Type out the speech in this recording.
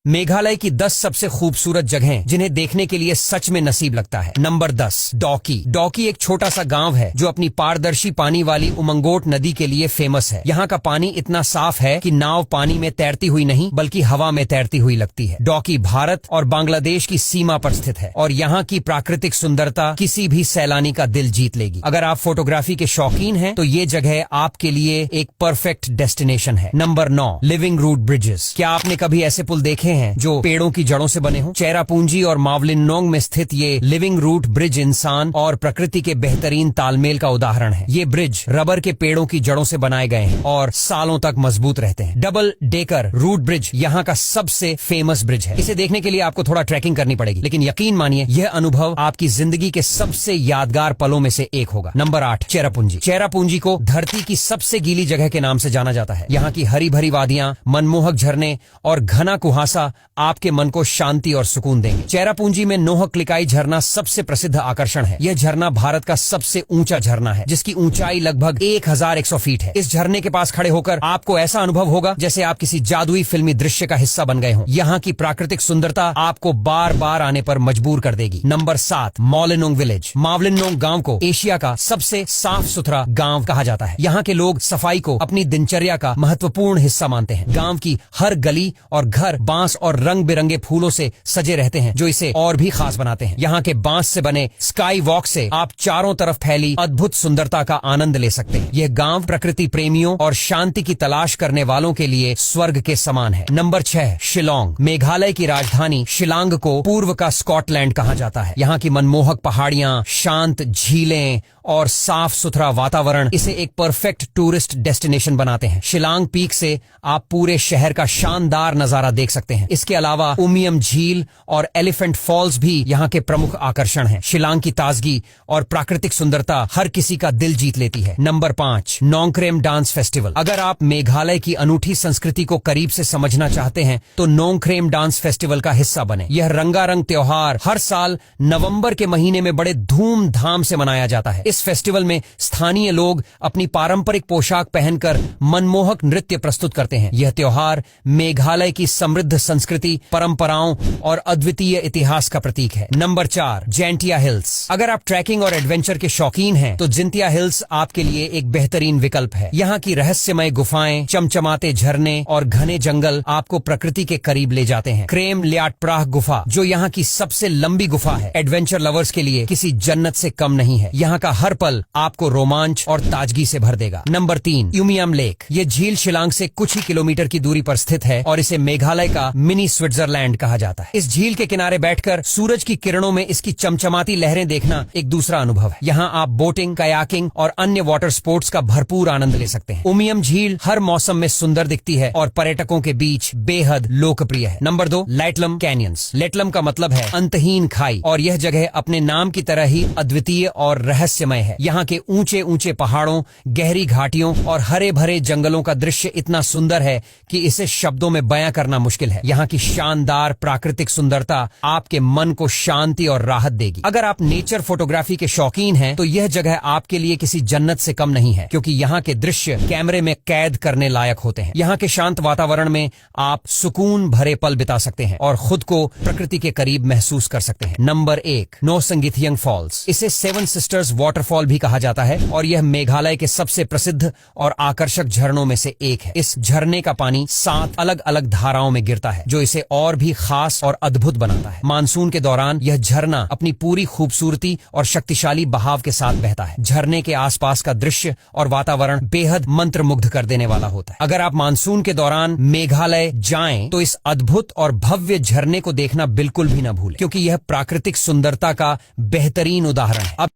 मेघालय की 10 सबसे खूबसूरत जगहें जिन्हें देखने के लिए सच में नसीब लगता है। नंबर 10, डॉकी। डॉकी एक छोटा सा गांव है जो अपनी पारदर्शी पानी वाली उमंगोट नदी के लिए फेमस है। यहाँ का पानी इतना साफ है कि नाव पानी में तैरती हुई नहीं बल्कि हवा में तैरती हुई लगती है। डॉकी भारत और बांग्लादेश की सीमा पर स्थित है और यहाँ की प्राकृतिक सुंदरता किसी भी सैलानी का दिल जीत लेगी। अगर आप फोटोग्राफी के शौकीन हैं तो ये जगह आपके लिए एक परफेक्ट डेस्टिनेशन है। Number 9, living root bridges. क्या आपने कभी ऐसे पुल देखे हैं जो पेड़ों की जड़ों से बने हों? चेरापूंजी और मावलिनोंग में स्थित ये लिविंग रूट ब्रिज इंसान और प्रकृति के बेहतरीन तालमेल का उदाहरण है। ये ब्रिज रबर के पेड़ों की जड़ों से बनाए गए हैं और सालों तक मजबूत रहते हैं। डबल डेकर रूट ब्रिज यहाँ का सबसे फेमस ब्रिज है। इसे देखने के लिए आपको थोड़ा ट्रैकिंग करनी पड़ेगी, लेकिन यकीन मानिए यह अनुभव आपकी जिंदगी के सबसे यादगार पलों में से एक होगा। नंबर 8, चेरापूंजी। चेरापूंजी को धरती की सबसे गीली जगह के नाम से जाना जाता है। यहाँ की हरी भरी वादियां, मनमोहक झरने और घना कुहासा आपके मन को शांति और सुकून देंगे। चेरापूंजी में नोहक लिकाई झरना सबसे प्रसिद्ध आकर्षण है। यह झरना भारत का सबसे ऊंचा झरना है जिसकी ऊंचाई लगभग 1100 फीट है। इस झरने के पास खड़े होकर आपको ऐसा अनुभव होगा जैसे आप किसी जादुई फिल्मी दृश्य का हिस्सा बन गए हों। यहाँ की प्राकृतिक सुंदरता आपको बार बार आने पर मजबूर कर देगी। Number 7, Mawlynnong village. मावलिनोंग गांव को एशिया का सबसे साफ सुथरा गांव कहा जाता है। यहाँ के लोग सफाई को अपनी दिनचर्या का महत्वपूर्ण हिस्सा मानते हैं। गांव की हर गली और घर बांस और रंग बिरंगे फूलों से सजे रहते हैं जो इसे और भी खास बनाते हैं। यहाँ के बांस से बने स्काई वॉक से आप चारों तरफ फैली अद्भुत सुंदरता का आनंद ले सकते हैं। यह गांव प्रकृति प्रेमियों और शांति की तलाश करने वालों के लिए स्वर्ग के समान है। नंबर 6, शिलांग। मेघालय की राजधानी शिलांग को पूर्व का स्कॉटलैंड कहा जाता है। यहाँ की मनमोहक पहाड़ियां, शांत झीलें और साफ सुथरा वातावरण इसे एक परफेक्ट टूरिस्ट डेस्टिनेशन बनाते हैं। शिलांग पीक से आप पूरे शहर का शानदार नजारा देख सकते हैं। इसके अलावा उमियम झील और एलिफेंट फॉल्स भी यहाँ के प्रमुख आकर्षण हैं। शिलांग की ताजगी और प्राकृतिक सुंदरता हर किसी का दिल जीत लेती है। Number 5, Nongkrem dance festival. अगर आप मेघालय की अनूठी संस्कृति को करीब से समझना चाहते हैं तो नोंगक्रेम डांस फेस्टिवल का हिस्सा बने। यह रंगारंग त्योहार हर साल नवंबर के महीने में बड़े धूमधाम से मनाया जाता है। इस फेस्टिवल में स्थानीय लोग अपनी पारंपरिक पोशाक पहनकर मनमोहक नृत्य प्रस्तुत करते हैं। यह त्योहार मेघालय की समृद्ध संस्कृति, परंपराओं और अद्वितीय इतिहास का प्रतीक है। Number 4, Jaintia Hills. अगर आप ट्रैकिंग और एडवेंचर के शौकीन हैं तो जिंतिया हिल्स आपके लिए एक बेहतरीन विकल्प है। यहाँ की रहस्यमय गुफाएं, चमचमाते झरने और घने जंगल आपको प्रकृति के करीब ले जाते हैं। क्रेम लियाटप्राह गुफा जो यहाँ की सबसे लंबी गुफा है, एडवेंचर लवर्स के लिए किसी जन्नत से कम नहीं है। यहाँ का हर पल आपको रोमांच और ताजगी से भर देगा। Number 3, Umiam lake. ये झील शिलांग से कुछ ही किलोमीटर की दूरी पर स्थित है और इसे मेघालय का मिनी स्विट्जरलैंड कहा जाता है। इस झील के किनारे बैठकर सूरज की किरणों में इसकी चमचमाती लहरें देखना एक दूसरा अनुभव है। यहाँ आप बोटिंग, कयाकिंग और अन्य वाटर स्पोर्ट्स का भरपूर आनंद ले सकते हैं। उमियम झील हर मौसम में सुंदर दिखती है और पर्यटकों के बीच बेहद लोकप्रिय है। Number 2, लेटलम canyons. लेटलम का मतलब है अंतहीन खाई और यह जगह अपने नाम की तरह ही अद्वितीय और रहस्यमय है। यहाँ के ऊंचे ऊंचे पहाड़ों, गहरी घाटियों और हरे भरे जंगलों का दृश्य इतना सुंदर है कि इसे शब्दों में बयां करना मुश्किल है। यहाँ की शानदार प्राकृतिक सुंदरता आपके मन को शांति और राहत देगी। अगर आप नेचर फोटोग्राफी के शौकीन हैं तो यह जगह आपके लिए किसी जन्नत से कम नहीं है, क्योंकि यहाँ के दृश्य कैमरे में कैद करने लायक होते हैं। यहाँ के शांत वातावरण में आप सुकून भरे पल बिता सकते हैं और खुद को प्रकृति के करीब महसूस कर सकते हैं। Number 1, Nohsngithiang Falls. इसे 7 सिस्टर्स वाटरफॉल भी कहा जाता है और यह मेघालय के सबसे प्रसिद्ध और आकर्षक झरनों में से एक है। इस झरने का पानी 7 अलग अलग धाराओं में गिरता है जो इसे और भी खास और अद्भुत बनाता है। मानसून के दौरान यह झरना अपनी पूरी खूबसूरती और शक्तिशाली बहाव के साथ बहता है। झरने के आसपास का दृश्य और वातावरण बेहद मंत्रमुग्ध कर देने वाला होता है। अगर आप मानसून के दौरान मेघालय जाएं तो इस अद्भुत और भव्य झरने को देखना बिल्कुल भी न भूलें, क्योंकि यह प्राकृतिक सुंदरता का बेहतरीन उदाहरण है। अब